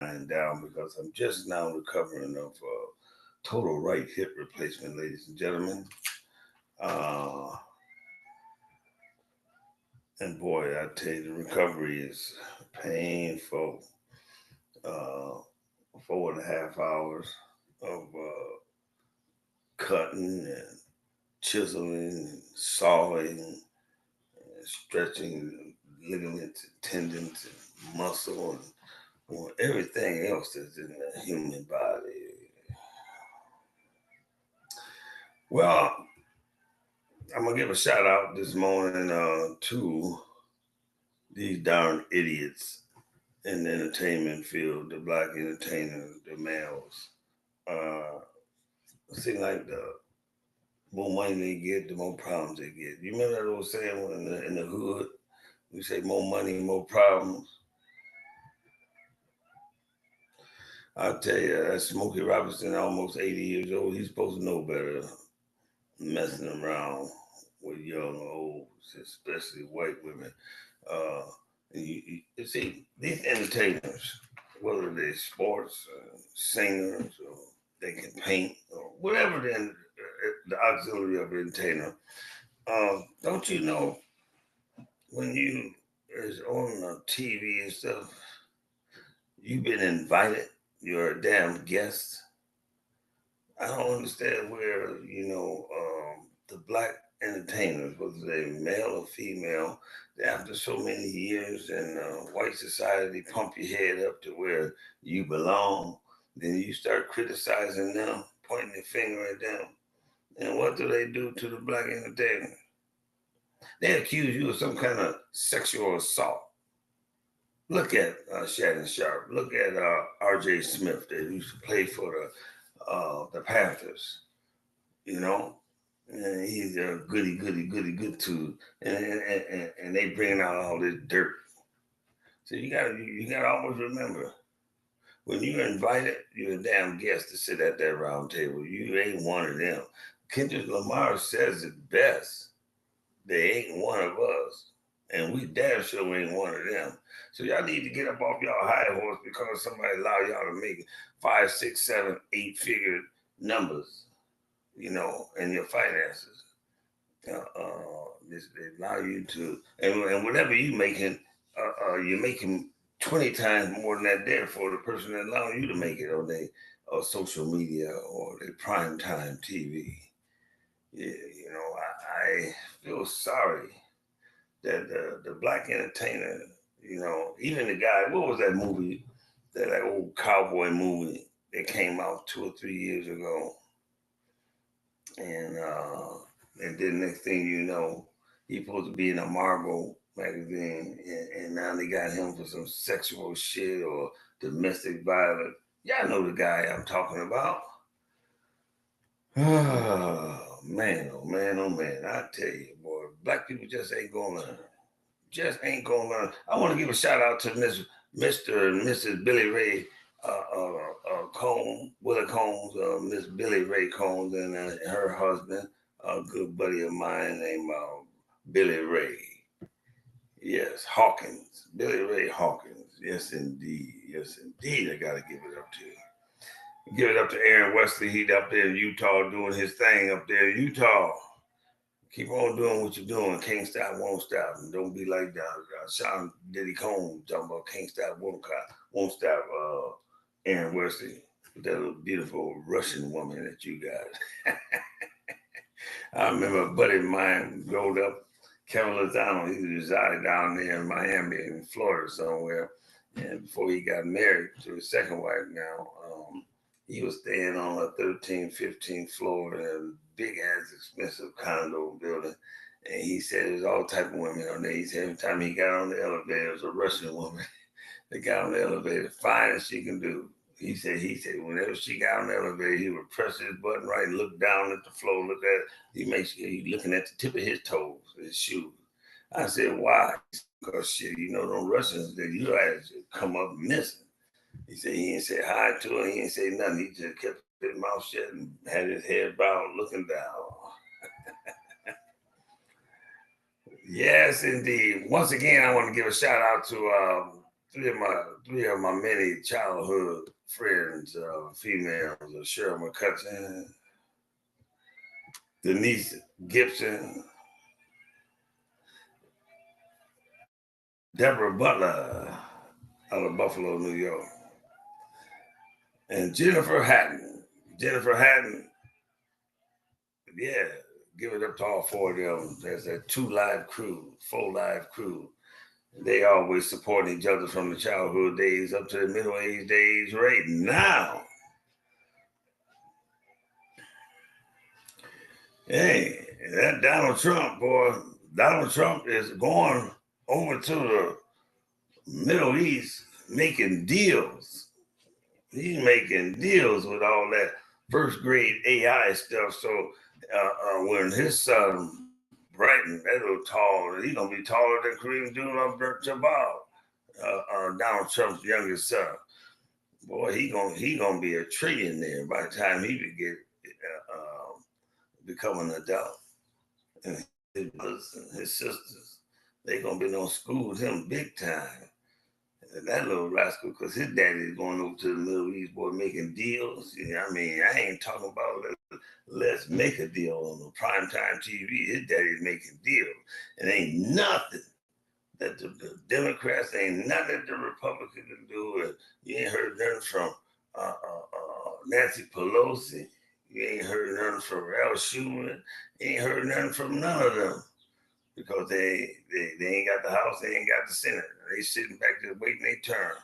lying down because I'm just now recovering of total right hip replacement, ladies and gentlemen. Uh, and boy, I tell you, the recovery is painful. 4.5 hours of cutting and chiseling and sawing and stretching ligaments, tendons, and muscle, and well, everything else that's in the human body. Well, I'm gonna give a shout out this morning to these darn idiots in the entertainment field, the black entertainers, the males. Uh, it seems like the more money they get, the more problems they get. You remember that old saying in the hood? We say more money, more problems. I'll tell you, that Smokey Robinson, almost 80 years old, he's supposed to know better, messing around with young olds, especially white women. Uh, you see, these entertainers, whether they're sports, singers, or they can paint, or whatever the auxiliary of entertainer, don't you know when you is on TV and stuff, you've been invited, you're a damn guest. I don't understand where, the black entertainers, whether they're male or female, after so many years in white society, pump your head up to where you belong. Then you start criticizing them, pointing your finger at them. And what do they do to the black entertainers? They accuse you of some kind of sexual assault. Look at Shannon Sharp. Look at R.J. Smith that used to play for the Panthers. You know, and he's a goody two, and they bringing out all this dirt. So you gotta always remember when you're invited, you're a damn guest to sit at that round table. You ain't one of them. Kendrick Lamar says it best. They ain't one of us. And we damn sure ain't one of them. So y'all need to get up off y'all high horse because somebody allow y'all to make 5, 6, 7, 8 figure numbers, in your finances. They allow you to, and whatever you're making 20 times more than that there for the person that allowing you to make it on their social media or their prime time TV. Yeah, I feel sorry that the black entertainer, even the guy, what was that movie, that old cowboy movie that came out 2 or 3 years ago, and then next thing you know, he's supposed to be in a Marvel magazine, and now they got him for some sexual shit or domestic violence. Y'all know the guy I'm talking about. Oh man, oh man, oh man! I tell you, boy, black people just ain't gonna learn. Just ain't gonna learn. I want to give a shout out to Mr. and Mrs. Billy Ray Combs, Willie Combs, Miss Billy Ray Combs, and her husband, a good buddy of mine named Billy Ray. Yes, Hawkins, Billy Ray Hawkins. Yes, indeed. Yes, indeed. I gotta give it up to you. Give it up to Aaron Wesley. He's up there in Utah doing his thing up there in Utah. Keep on doing what you're doing. Can't stop, won't stop. And don't be like Sean Diddy Combs talking about can't stop, won't stop. Aaron Wesley, with that little beautiful Russian woman that you got. I remember a buddy of mine growing up, Kevin Lozano. He resided down there in Miami, in Florida somewhere. And before he got married to his second wife now, he was staying on a 13th, 15th floor in a big ass expensive condo building. And he said there was all type of women on there. He said every time he got on the elevator, it was a Russian woman that got on the elevator, fine as she can do. He said whenever she got on the elevator, he would press his button right, look down at the floor, look at it. He makes sure he's looking at the tip of his toes, his shoes. I said, why? Because shit, them Russians, that you guys come up missing. He said he didn't say hi to her. He didn't say nothing. He just kept his mouth shut and had his head bowed, looking down. Yes, indeed. Once again, I want to give a shout out to three of my many childhood friends, females, Cheryl McCutcheon, Denise Gibson, Deborah Butler out of Buffalo, New York, and Jennifer Hatton. Jennifer Hatton, yeah, give it up to all four of them. There's that 4 live crew. They always support each other from the childhood days up to the middle-aged days right now. Hey, that Donald Trump, boy, Donald Trump is going over to the Middle East making deals. He's making deals with all that first grade AI stuff. So when his son Brighton, that little tall, he's gonna be taller than Kareem Abdul-Jabbar, Donald Trump's youngest son. Boy, he gonna be a trillionaire by the time he would get become an adult. And his brothers and his sisters, they gonna be on school with him big time. That little rascal, because his daddy's going over to the Middle East, boy, making deals. Yeah, I mean, I ain't talking about let's make a deal on the primetime TV. His daddy's making deals. And ain't nothing that the Democrats, ain't nothing that the Republicans can do. You ain't heard nothing from Nancy Pelosi. You ain't heard nothing from Al Schumer. You ain't heard nothing from none of them. Because they ain't got the House, they ain't got the Senate. They sitting back there waiting their turn.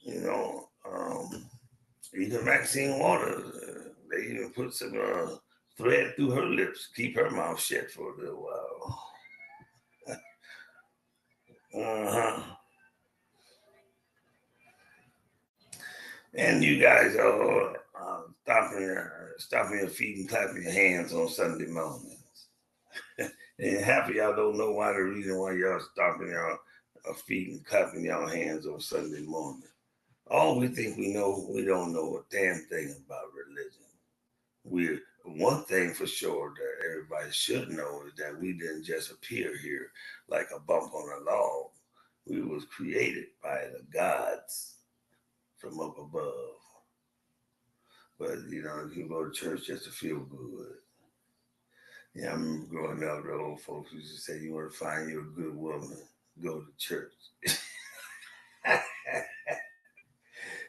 You know, even Maxine Waters, they even put some thread through her lips, keep her mouth shut for a little while. And you guys are stopping your feet and clapping your hands on Sunday mornings. And half of y'all don't know why the reason why y'all stopping y'all feet and clapping y'all hands on Sunday morning. All we think we know, we don't know a damn thing about religion. One thing for sure that everybody should know is that we didn't just appear here like a bump on a log. We was created by the gods from up above. But you know, you go to church just to feel good. Yeah, I remember growing up, the old folks used to say, you want to find you a good woman, go to church.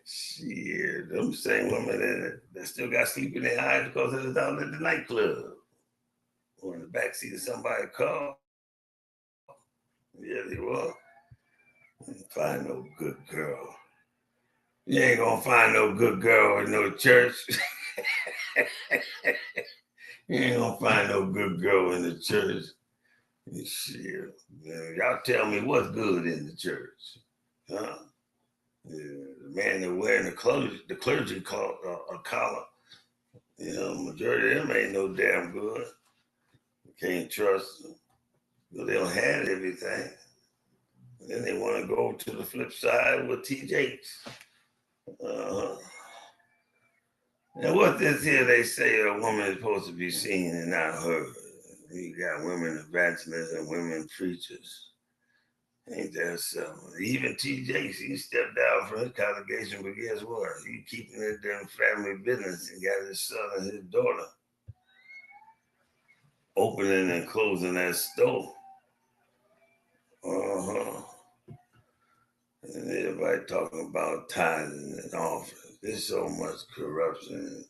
Shit, them same women that still got sleep in their eyes because they was down at the nightclub or in the backseat of somebody's car. Yeah, they were. Find no good girl. You ain't gonna find no good girl in no church. You ain't gonna find no good girl in the church. Shit. Y'all tell me what's good in the church. Huh? The man that wearing the clergy collar. You know, majority of them ain't no damn good. You can't trust them. They don't have everything. And then they want to go to the flip side with TJs. And what this here, they say a woman is supposed to be seen and not heard. You got women evangelists and women preachers. Ain't that something? Even TJ, he stepped down from his congregation, but guess what? He keeping it in family business and got his son and his daughter opening and closing that store. And everybody talking about tithing and offering. There's so much corruption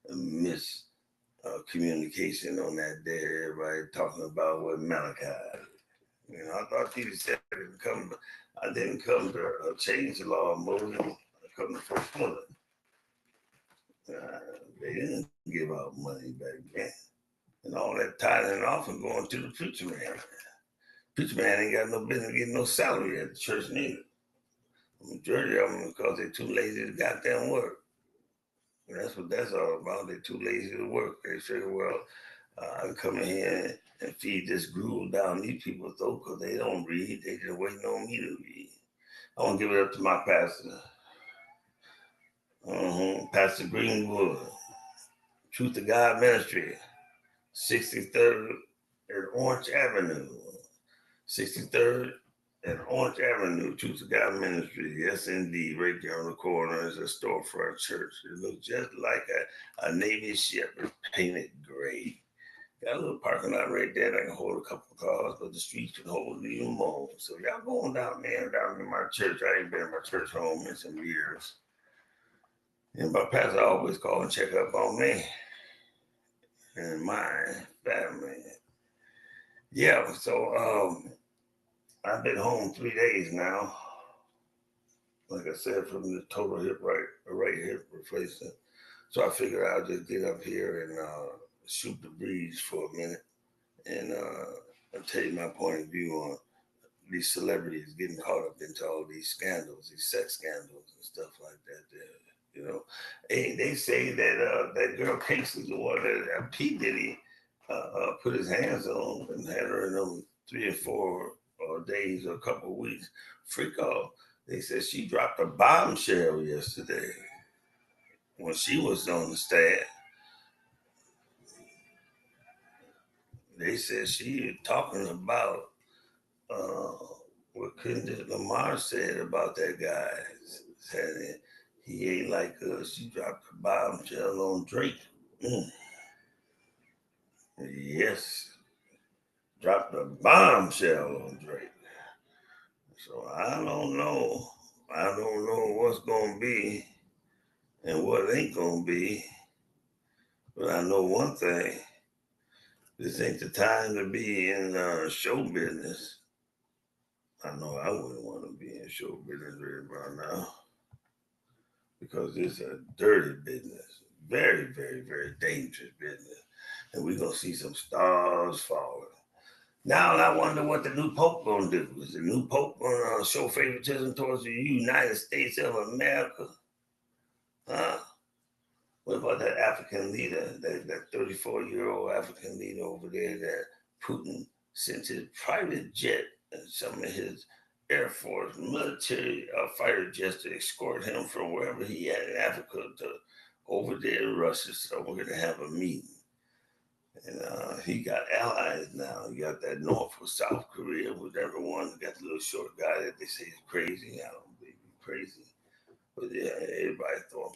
and miscommunication on that day. Everybody talking about what Malachi. You know, I thought Peter said I didn't come to change the law of Moses. I come to fulfill it. They didn't give out money back then. And all that tithing and offering going to the preacher man. Preacher man ain't got no business getting no salary at the church neither. The majority of them because they're too lazy to goddamn work. And that's what that's all about. They're too lazy to work. They say, well, I can come in here and feed this gruel down these people's throat because they don't read. They just waiting on me to read. I want to give it up to my pastor. Pastor Greenwood, Truth to God Ministry, 63rd and Orange Avenue, 63rd and Orange Avenue, Truth to God Ministry. Yes, indeed. Right there on the corner is a storefront church. It looks just like a Navy ship. It's painted gray. Got a little parking lot right there that can hold a couple of cars, but the streets can hold even more. So y'all going down there, down in my church. I ain't been in my church home in some years. And my pastor always call and check up on me and my family. Yeah, so I've been home 3 days now. Like I said, from the total right hip replacement. So I figured I'll just get up here and shoot the breeze for a minute and I'll tell you my point of view on these celebrities getting caught up into all these scandals, these sex scandals and stuff like that. You know, they say that that girl Casey, the one that P Diddy put his hands on and had her in them 3 or 4 days or a couple of weeks. Freak off. They said she dropped a bombshell yesterday when she was on the stand. They said she talking about uh, what Kendrick Lamar said about that guy. Said he ain't like us. She dropped a bombshell on Drake. Mm. Yes, dropped a bombshell on Drake. So I don't know. I don't know what's gonna be and what ain't gonna be. But I know one thing. This ain't the time to be in show business. I know I wouldn't want to be in show business right about now because it's a dirty business, very, very, very dangerous business, and we're gonna see some stars falling. Now I wonder what the new pope gonna do. Is the new pope gonna show favoritism towards the United States of America? Huh? What about that African leader, that 34-year-old African leader over there that Putin sent his private jet and some of his Air Force military fighter jets to escort him from wherever he had in Africa to over there in Russia somewhere to have a meeting. And he got allies now. He got that North or South Korea, whichever one. Got the little short guy that they say is crazy. I don't believe he's crazy. But yeah, everybody throwing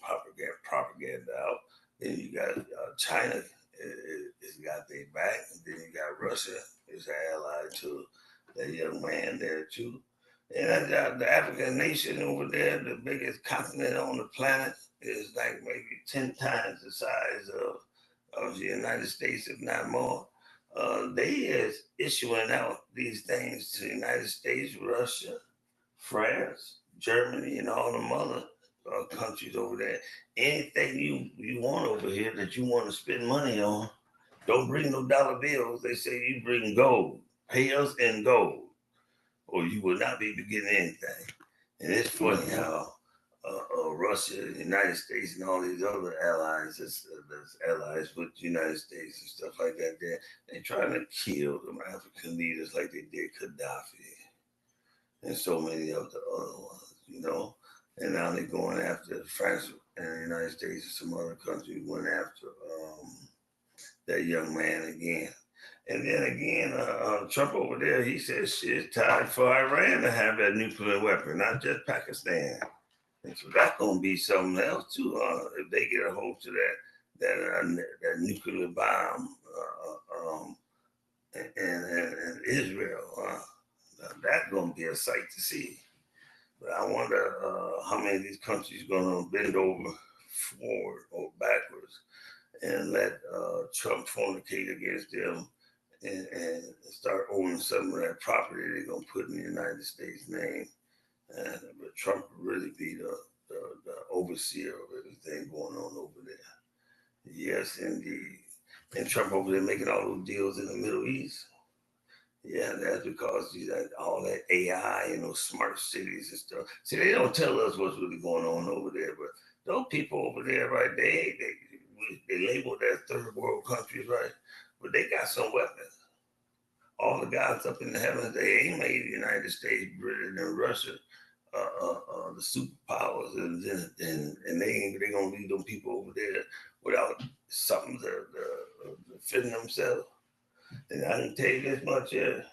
propaganda out. Then you got China is got their back, and then you got Russia is an ally to that young man there too. And the African nation over there, the biggest continent on the planet, is like maybe 10 times the size of the United States, if not more. They is issuing out these things to the United States, Russia, France, Germany, and all them other countries over there. Anything you want over here that you want to spend money on, don't bring no dollar bills. They say you bring gold. Pay us in gold, or you will not be getting anything. And it's funny how Russia, the United States, and all these other allies, that's allies with the United States and stuff like that, they're trying to kill them African leaders like they did Gaddafi and so many of the other ones. And now they're going after France and the United States and some other countries went after that young man again. And then again, Trump over there, he says shit, it's time for Iran to have that nuclear weapon, not just Pakistan. And so that's going to be something else too. If they get a hold to that nuclear bomb and Israel, that's going to be a sight to see. But I wonder how many of these countries are going to bend over forward or backwards and let Trump fornicate against them and start owning some of that property they're going to put in the United States name. But Trump will really be the overseer of everything going on over there. Yes, indeed. And Trump over there making all those deals in the Middle East. Yeah, that's because you got all that AI and those smart cities and stuff. See, they don't tell us what's really going on over there, but those people over there, right? They labeled as third world countries, right? But they got some weapons. All the guys up in the heavens, they ain't made the United States, Britain, and Russia the superpowers, and they gonna leave them people over there without something to defend themselves. And I can tell you this much here.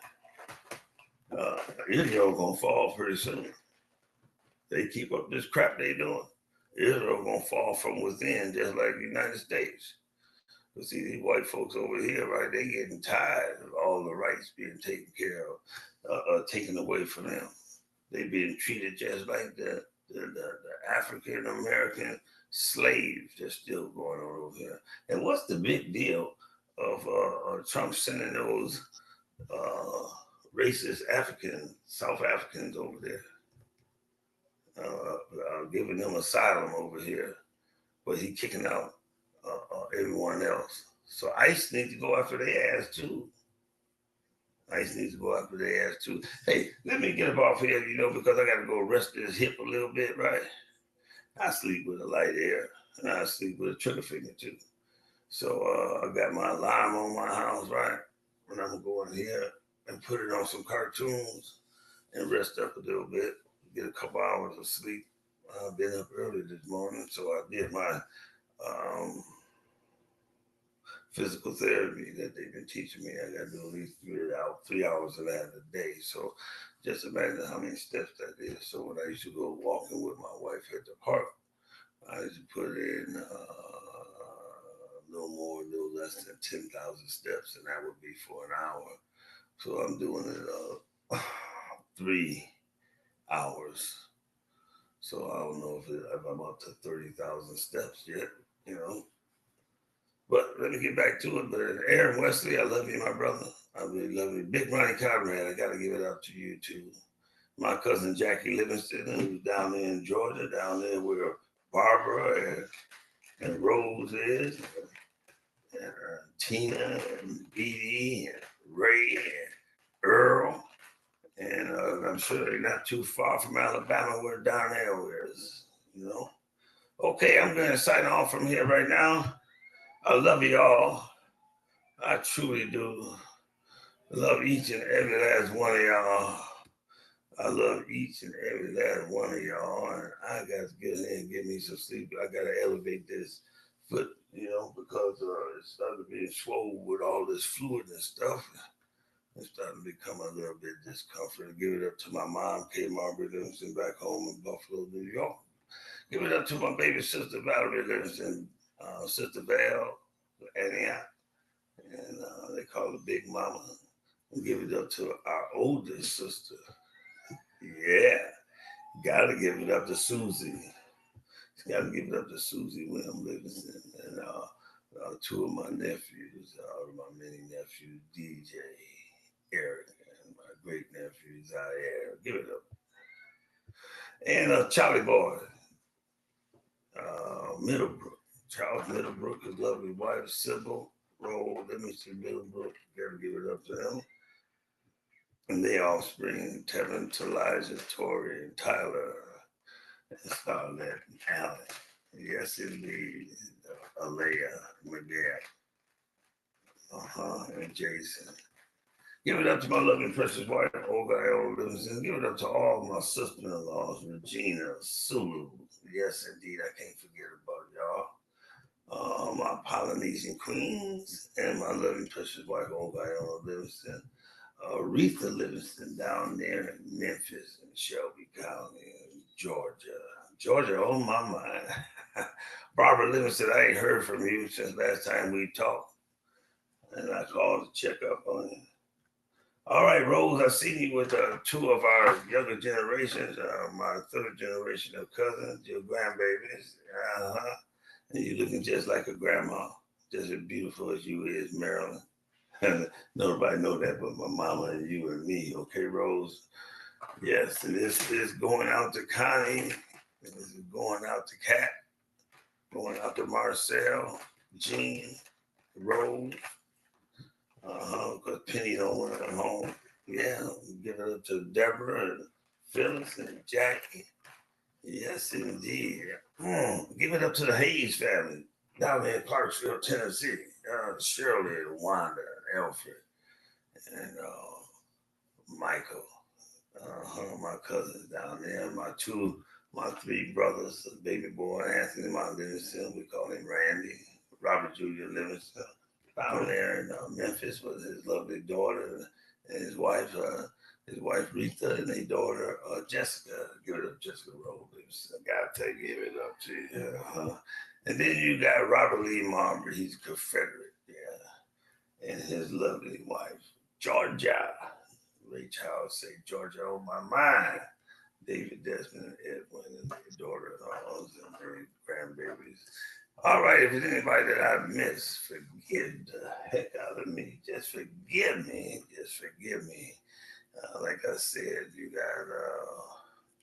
Israel gonna fall pretty soon. They keep up this crap they doing. Israel gonna fall from within, just like the United States. But see, these white folks over here, right? They getting tired of all the rights being taken care of, taken away from them. They being treated just like the African American slaves that's still going on over here. And what's the big deal of Trump sending those uh, racist South Africans over there, giving them asylum over here, but he kicking out everyone else. So ICE needs to go after their ass too. ICE needs to go after their ass too. Hey, let me get up off here, because I got to go rest this hip a little bit, right? I sleep with a light air, and I sleep with a trigger finger too. So I got my alarm on my house, right? And I'm gonna go in here and put it on some cartoons and rest up a little bit, get a couple hours of sleep. I've been up early this morning, so I did my um, physical therapy that they've been teaching me. I got to do at least 3 hours of that a day. So just imagine how many steps that is. So when I used to go walking with my wife at the park, I used to put in a little less than 10,000 steps, and that would be for an hour. So I'm doing it 3 hours. So I don't know if I'm up to 30,000 steps yet, you know. But let me get back to it. But Aaron Wesley, I love you, my brother. I really love you. Big Ronnie Conrad, I got to give it up to you, too. My cousin Jackie Livingston, who's down there in Georgia, down there where Barbara and Rose is, and Tina and Dee and Ray and Earl. And I'm sure they're not too far from Alabama where Donnell is, you know. Okay, I'm going to sign off from here right now. I love you all. I truly do. I love each and every last one of y'all. I love each and every last one of y'all. And I got to get in and get me some sleep. I got to elevate this foot, because it's starting to be swollen with all this fluid and stuff. It's starting to become a little bit discomfort. Give it up to my mom, Kay Margaret Livingston, back home in Buffalo, New York. Give it up to my baby sister, Valerie Livingston, Sister Val, Antioch, and they call her Big Mama. And give it up to our oldest sister. Yeah, gotta give it up to Susie. Gotta give it up to Susie William Livingston and two of my nephews, my mini nephews, DJ, Eric, and my great nephew Zaire. Give it up. And Charlie Boy, Middlebrook. Charles Middlebrook, his lovely wife, Sybil Roll. Let me see Middlebrook. Gotta give it up to them. And their offspring, Tevin, Elijah, Tori, and Tyler, and Starlet, and Alan. Yes, indeed. Alea, Miguel, and Jason. Give it up to my loving precious wife, Olga L. Livingston. Give it up to all my sister-in-laws, Regina, Sulu. Yes, indeed, I can't forget about y'all. My Polynesian queens and my loving precious wife, Olga L. Livingston. Aretha Livingston down there in Memphis and Shelby County, Georgia. Georgia on my mind. Barbara Livingston, I ain't heard from you since last time we talked. And I called to check up on you. All right, Rose, I see you with two of our younger generations, my third generation of cousins, your grandbabies. Uh-huh. And you looking just like a grandma, just as beautiful as you is, Marilyn. Nobody know that but my mama and you and me. Okay, Rose? Yes, and this is going out to Connie. This is going out to Kat. Going out to Marcel, Jean, Rose. Because Penny don't want to come home. Yeah, give it up to Deborah and Phyllis and Jackie. Yes, indeed. Give it up to the Hayes family down there in Clarksville, Tennessee. Shirley, Wanda, and Alfred, and Michael. My cousins down there. My three brothers, baby boy Anthony Mount Livingston, we call him Randy. Robert Jr. Livingston down there in Memphis with his lovely daughter and his wife, his wife Rita, and their daughter Jessica. Give it up, Jessica Rose. I gotta give it up to you. And then you got Robert Lee Marbury. He's a Confederate, yeah, and his lovely wife Georgia. Ray Charles say Georgia on my mind. David Desmond and Edwin and their daughter-in-laws and their grandbabies. All right, if there's anybody that I miss, forgive the heck out of me. Just forgive me. Just forgive me. Like I said, you got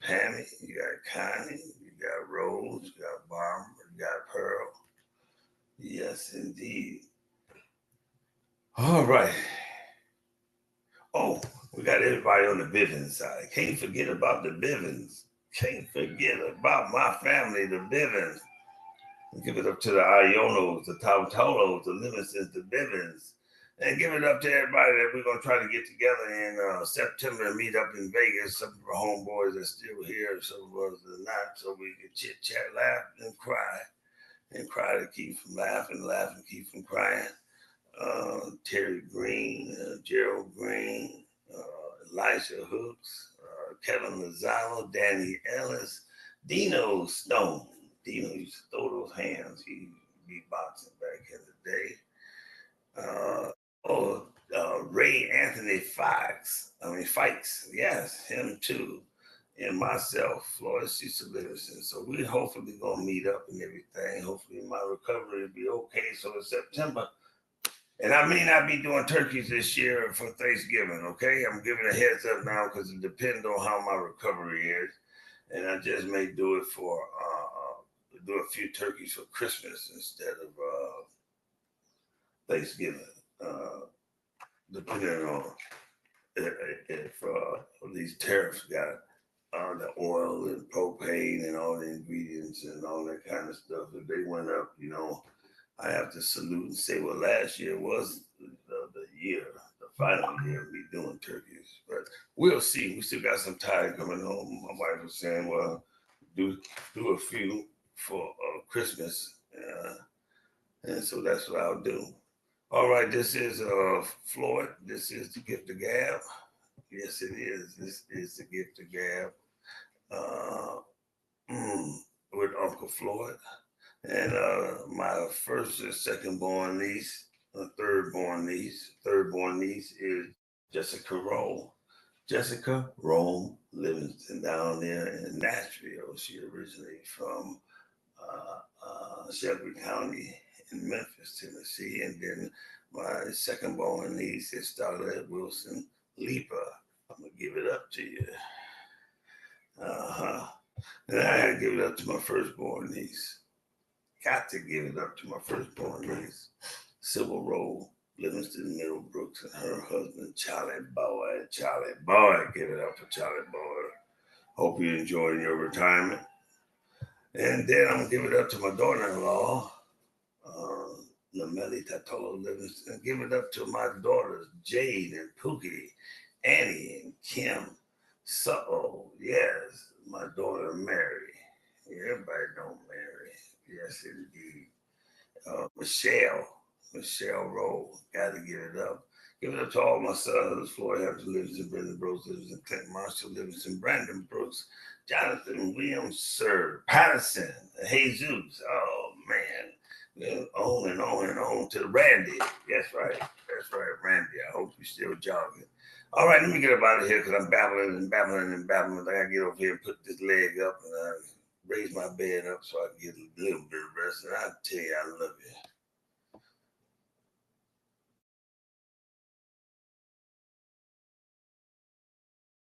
Pammy, you got Connie, you got Rose, you got Barbara, you got Pearl. Yes, indeed. All right. Oh, we got everybody on the Bivens side. Can't forget about the Bivens. Can't forget about my family, the Bivens. Give it up to the Ionos, the Tautolos, the Livingstons, the Bivens. And give it up to everybody that we're going to try to get together in September and meet up in Vegas. Some of our homeboys are still here, some of us are not, so we can chit chat, laugh, and cry to keep from laughing, laugh and keep from crying. Terry Green, Gerald Green, Elijah Hooks, Kevin Lozano, Danny Ellis, Dino Stone. Dino used to throw those hands. He be boxing back in the day. Ray Anthony Fikes. Yes, him too. And myself, Floyd Cecil Livingston. So we hopefully gonna meet up and everything. Hopefully my recovery will be okay. So in September, and I may not be doing turkeys this year for Thanksgiving, okay? I'm giving a heads up now because it depends on how my recovery is. And I just may do it for, do a few turkeys for Christmas instead of Thanksgiving, depending on if these tariffs got the oil and propane and all the ingredients and all that kind of stuff. If they went up, I have to salute and say, well, last year was the year, the final year of me doing turkeys. But we'll see. We still got some time coming home. My wife was saying, well, do a few for Christmas. And so that's what I'll do. All right, this is Floyd. This is the Gift of Gab. Yes, it is. This is the Gift of Gab with Uncle Floyd. And my first and second born niece, third born niece is Jessica Rome. Jessica Rome Livingston down there in Nashville. She originally from Shelby County in Memphis, Tennessee. And then my second born niece is Starlette Wilson Leaper. I'm going to give it up to you. And I had to give it up to my firstborn niece. Got to give it up to my firstborn niece, Sybil Rowe Livingston Middlebrooks, and her husband, Charlie Boy. Charlie Boy, give it up for Charlie Boy. Hope you're enjoying your retirement. And then I'm going to give it up to my daughter-in-law, Nameli Tatolo Livingston. Give it up to my daughters, Jade and Pookie, Annie and Kim. So, yes, my daughter Mary. Everybody don't marry. Yes, indeed. Michelle Rowe. Got to give it up. Give it up to all my sons, Floyd Hampton Livingston, Brendan Brooks Livingston, Clint Marshall Livingston, Brandon Brooks, Jonathan Williams, Sir Patterson, Jesus. Oh, man. On and on and on to Randy. That's right, Randy. I hope you're still jogging. All right, let me get up out of here because I'm babbling and babbling and babbling. I got to get over here and put this leg up and raise my bed up so I can get a little bit of rest. And I'll tell you, I love you.